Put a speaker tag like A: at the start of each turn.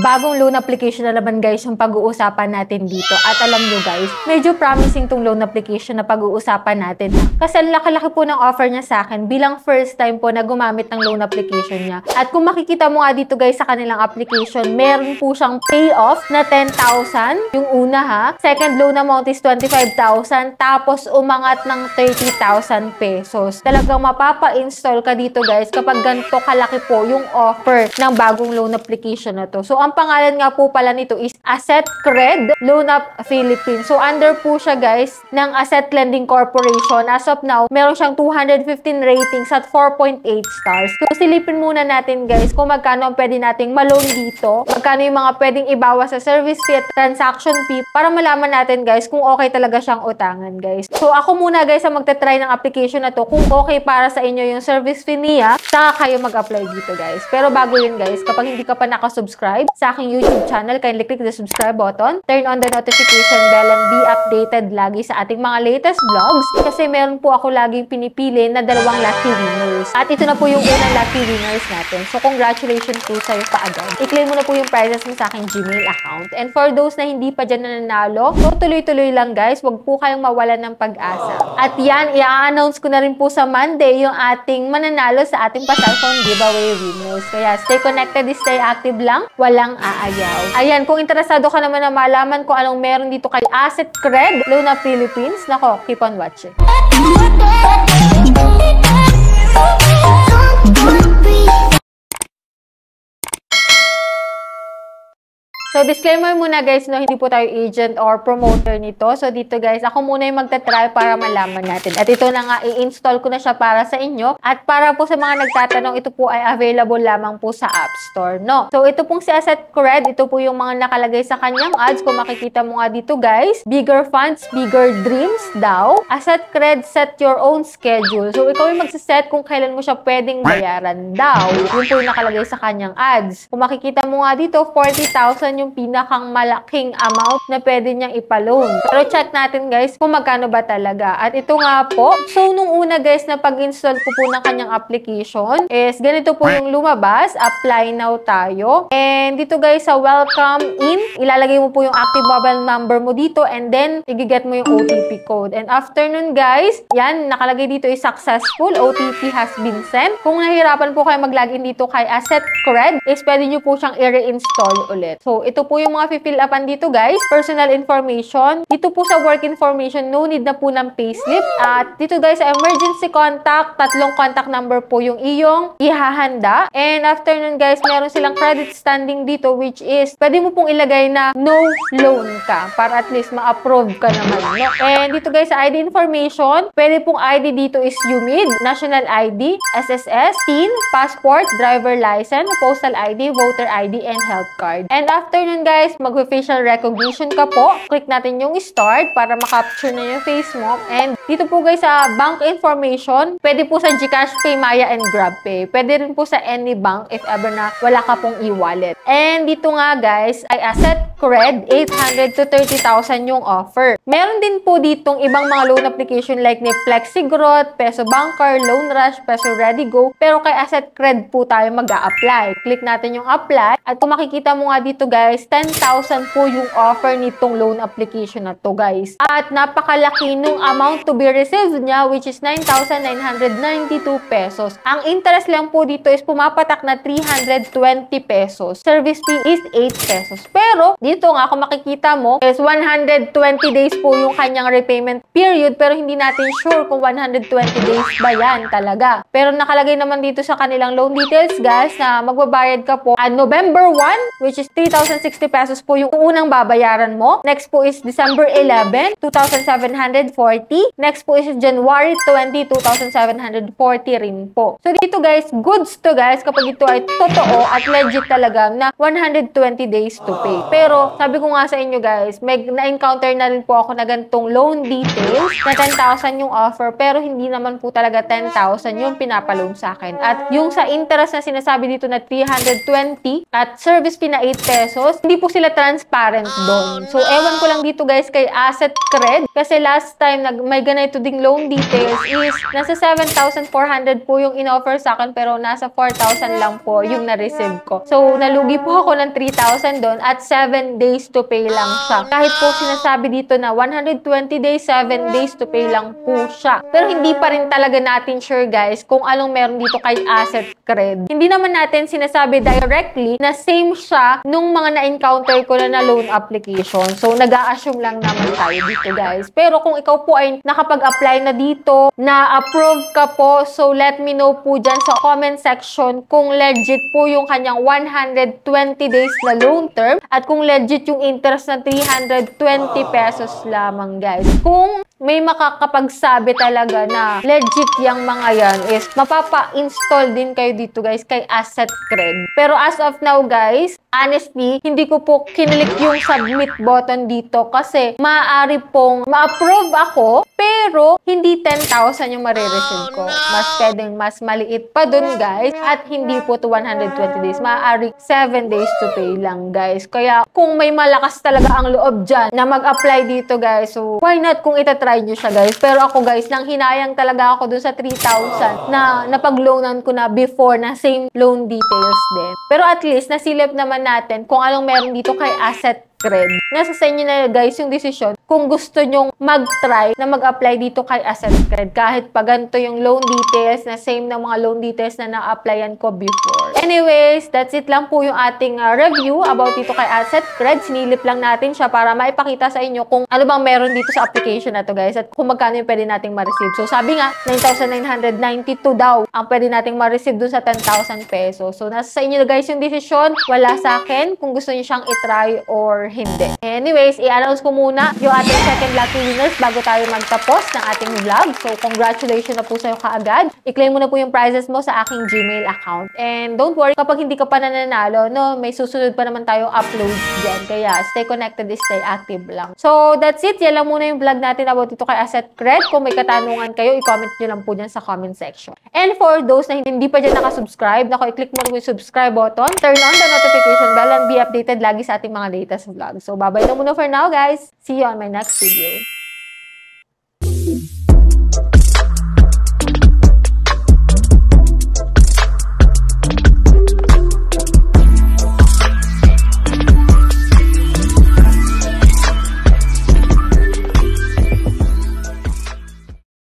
A: bagong loan application na naman guys yung pag-uusapan natin dito. At alam nyo guys, medyo promising tong loan application na pag-uusapan natin. Kasi laki-laki po ng offer niya sa akin bilang first time po na gumamit ng loan application niya. At kung makikita mo nga dito guys sa kanilang application, meron po siyang payoff na 10,000 yung una ha. Second loan amount is 25,000 tapos umangat ng 30,000 pesos. Talagang mapapa-install ka dito guys kapag ganito kalaki po yung offer ng bagong loan application na to. So, ang pangalan nga po pala nito is Asset Cred Loan Up Philippines. So, under po siya guys ng Asset Lending Corporation. As of now, meron siyang 215 ratings at 4.8 stars. So, silipin muna natin guys kung magkano ang pwede nating ma-loan dito, magkano yung mga pwedeng ibawas sa service fee at transaction fee para malaman natin guys kung okay talaga siyang utangan guys. So, ako muna guys ang magta-try ng application na to kung okay para sa inyo yung service fee niya, saka kayo mag-apply dito guys. Pero bago yun guys, kapag hindi ka pa nakasubscribe sa aking YouTube channel, kindly click the subscribe button, turn on the notification bell, and be updated lagi sa ating mga latest vlogs kasi meron po ako laging pinipili na dalawang lucky winners. At ito na po yung unang lucky winners natin. So, congratulations po sa'yo paagad. I-claim mo na po yung prizes mo sa aking Gmail account. And for those na hindi pa dyan nananalo, so tuloy-tuloy lang guys, wag po kayong mawalan ng pag-asa. At yan, i-announce ko na rin po sa Monday yung ating mananalo sa ating pa-cellphone giveaway winners. Kaya stay connected, stay active lang, walang aayaw. Ayan, kung interesado ka naman na malaman kung anong meron dito kay Asset Cred Loan Up Philippines, nako, keep on watching. So, disclaimer muna guys, no, hindi po tayo agent or promoter nito. So, dito guys, ako muna yung magta-try para malaman natin. At ito na nga, i-install ko na siya para sa inyo. At para po sa mga nagtatanong, ito po ay available lamang po sa App Store, no? So, ito pong si Asset Cred, ito po yung mga nakalagay sa kanyang ads. Kung makikita mo nga dito guys, bigger funds, bigger dreams daw. Asset Cred, set your own schedule. So, ikaw yung magsaset kung kailan mo siya pwedeng bayaran daw. Yun po yung nakalagay sa kanyang ads. Kung makikita mo nga dito, 40,000 yung pinakang malaking amount na pwede niyang ipaloan. Pero check natin guys kung magkano ba talaga. At ito nga po, so nung una guys na pag-install ko po ng kanyang application is ganito po yung lumabas. Apply now tayo. And dito guys sa welcome in, ilalagay mo po yung active mobile number mo dito and then i-get mo yung OTP code. And after nun guys, yan, nakalagay dito is successful. OTP has been sent. Kung nahihirapan po kayo mag-login dito kay Asset Cred, is pwede nyo po siyang i-reinstall ulit. So, ito po yung mga fill upan dito guys. Personal information. Dito po sa work information, no need na po ng payslip. At dito guys sa emergency contact, 3 contact number po yung iyong ihahanda. And after nun guys, meron silang credit standing dito which is, pwede mo pong ilagay na no loan ka para at least ma-approve ka naman. No? And dito guys sa ID information, pwede pong ID dito is UMID, National ID, SSS, TIN, Passport, Driver License, Postal ID, Voter ID, and Health Card. And after nun guys, mag-facial recognition ka po. Click natin yung start para makapture na yung face mo. And dito po guys sa bank information, pwede po sa GCash, PayMaya, and GrabPay. Pwede rin po sa any bank if ever na wala ka pong e-wallet. And dito nga guys, ay Asset Cred, 800 to 30,000 yung offer. Meron din po ditong ibang mga loan application like ni FlexiGrowth, Peso Banker, Loan Rush, Peso ReadyGo. Pero kay Asset Cred po tayo mag-a-apply. Click natin yung apply. At kung makikita mo nga dito guys, 10,000 po yung offer nitong loan application na to guys. At napakalaki nung amount to be received niya which is 9,992 pesos. Ang interest lang po dito is pumapatak na 320 pesos. Service fee is 8 pesos. Pero dito nga kung makikita mo is 120 days po yung kanyang repayment period pero hindi natin sure kung 120 days ba yan talaga. Pero nakalagay naman dito sa kanilang loan details guys na magbabayad ka po on November 1 which is 3,060 pesos po yung unang babayaran mo. Next po is December 11, 2,740. Next po is January 20, 2,740 rin po. So dito guys, goods to guys kapag ito ay totoo at legit talaga na 120 days to pay. Pero sabi ko nga sa inyo guys, may na-encounter na rin po ako na ganitong loan details na 10,000 yung offer pero hindi naman po talaga 10,000 yung pinapaloan sa akin. At yung sa interest na sinasabi dito na 320 at service fee na 8 pesos, hindi po sila transparent doon. So, ewan ko lang dito guys kay Asset Cred kasi last time may ganito ding loan details is nasa 7,400 po yung in-offer sa akin pero nasa 4,000 lang po yung na-receive ko. So, nalugi po ako ng 3,000 doon at 7 days to pay lang siya. Kahit po sinasabi dito na 120 days, 7 days to pay lang po siya. Pero hindi pa rin talaga natin sure guys kung anong meron dito kay Asset Cred. Hindi naman natin sinasabi directly na same siya nung mga na-encounter ko na loan application. So, nag-a-assume lang naman tayo dito guys. Pero kung ikaw po ay nakapag-apply na dito, na-approve ka po, so let me know po dyan sa comment section kung legit po yung kanyang 120 days na loan term at kung legit yung interest na 320 pesos lamang guys. Kung may makakapagsabi talaga na legit yung mga yan is mapapa-install din kayo dito guys kay Asset Cred. Pero as of now guys, honestly, hindi ko po kinilik yung submit button dito kasi maaari pong ma-approve ako pero hindi 10,000 yung marireceive ko. Mas pwedeng mas maliit pa dun guys at hindi po to 120 days. Maaari 7 days to pay lang guys. Kaya kung may malakas talaga ang loob dyan na mag-apply dito guys, so why not kung itatry nyo siya guys. Pero ako guys, nang hinayang talaga ako dun sa 3,000 na napag-loanan ko na before na same loan details din. Pero at least nasilip naman natin kung anong meron dito kay Asset Cred. Nasa sa inyo na guys yung desisyon kung gusto nyong mag-try na mag-apply dito kay Asset Cred kahit pa ganito yung loan details na same ng mga loan details na na-applyan ko before. Anyways, that's it lang po yung ating review about dito kay Asset Cred. Sinilip lang natin siya para maipakita sa inyo kung ano bang meron dito sa application na to guys at kung magkano yung pwede nating ma-receive. So sabi nga, 9,992 daw ang pwede nating ma-receive dun sa 10,000 pesos. So nasa sa inyo guys yung desisyon. Wala sa akin kung gusto niyo siyang itry or hindi. Anyways, i-announce ko muna yung ating second lucky winners bago tayo magtapos ng ating vlog. So, congratulations na po sa'yo kaagad. I-claim mo na po yung prizes mo sa aking Gmail account. And don't worry, kapag hindi ka pa nananalo, no, may susunod pa naman tayong uploads dyan. Kaya, stay connected, stay active lang. So, that's it. Yan lang muna yung vlog natin about dito kay Asset Cred. Kung may katanungan kayo, i-comment nyo lang po dyan sa comment section. And for those na hindi pa dyan nakasubscribe, i-click mo na yung subscribe button, turn on the notification bell, and be updated lagi sa ating mga latest vlogs. So, bye-bye na muna for now, guys. See you on my next video.